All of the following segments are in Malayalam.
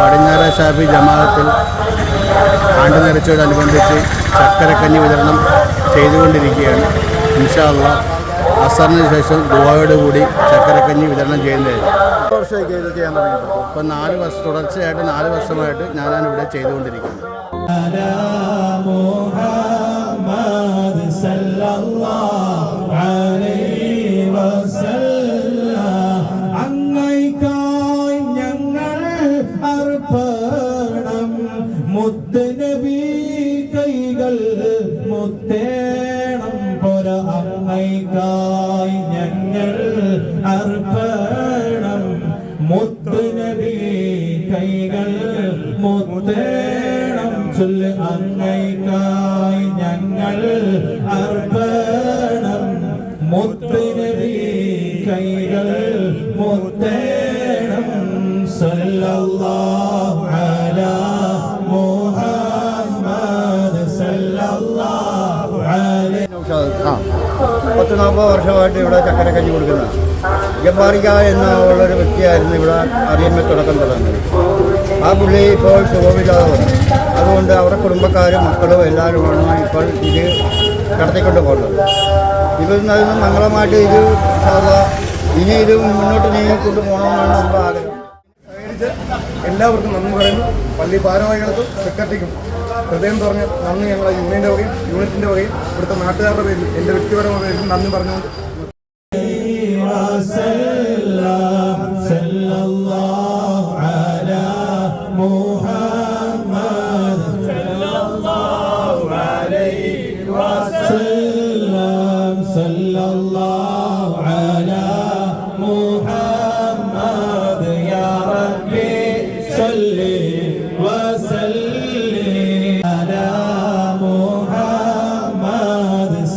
പടിഞ്ഞാറ ഷാഫി ജമാഅത്തിൽ ആണ്ട് നേർച്ചയോടനുബന്ധിച്ച് ചക്കരക്കഞ്ഞി വിതരണം ചെയ്തുകൊണ്ടിരിക്കുകയാണ്. ഇൻഷാ അല്ലാഹ് അസറിന് ശേഷം ദുആയോടുകൂടി ചക്കരക്കഞ്ഞി വിതരണം ചെയ്യുന്നതായിരിക്കും. ഇപ്പം 4 വർഷം തുടർച്ചയായിട്ട് 4 വർഷമായിട്ട് ഞാനാണ് ഇവിടെ ചെയ്തുകൊണ്ടിരിക്കുന്നത്. മുത്തനബി കൈകൾ മുത്തേണം പൊര അങ്ങൈക്കായി ഞങ്ങൾ അർപ്പണം. മുത്തനബി കൈകൾ മുത്തേണം ചൊല്ല് അങ്ങൈക്കായി ഞങ്ങൾ അർപ്പണം. മുത്തനബി കൈകൾ മുത്തേണം. സല്ലല്ലാഹു അലാ മുഹമ്മദ് സല്ലല്ലാഹു അലൈഹി. 40 വർഷമായിട്ട് ഇവിടെ ചക്കരക്കഞ്ഞി കൊടുക്കുന്നത് ജബ്ബാറിക്ക എന്നുള്ളൊരു വ്യക്തിയായിരുന്നു ഇവിടെ അറിയുമ്പോൾ തുടക്കം തുടങ്ങുന്നത്. ആ പുള്ളി ഇപ്പോൾ സുഖമില്ലാതെ വന്നു. അതുകൊണ്ട് അവരുടെ കുടുംബക്കാരും മക്കളും എല്ലാവരുമാണ് ഇപ്പോൾ ഇത് നടത്തിക്കൊണ്ട് പോകുന്നത്. ഇവിടുന്ന് മംഗളമായിട്ട് ഇത് ഇനി ഇത് മുന്നോട്ട് നീങ്ങിക്കൊണ്ട് പോകണമെന്നാണ് നമ്മുടെ ആഗ്രഹം. എല്ലാവർക്കും നന്ദി പറയുന്നു. പള്ളി ഭാരവാഹികൾക്കും സെക്രട്ടറിക്കും ഹൃദയം പറഞ്ഞ് നന്ദി ഞങ്ങളെ യൂണിയൻ്റെ വകയും യൂണിറ്റിൻ്റെ വകയും ഇവിടുത്തെ നാട്ടുകാരുടെ പേരിൽ എൻ്റെ വ്യക്തിപരമായ പേരിൽ നന്ദി പറഞ്ഞുകൊണ്ട്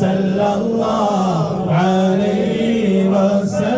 صلى الله عليه وسلم.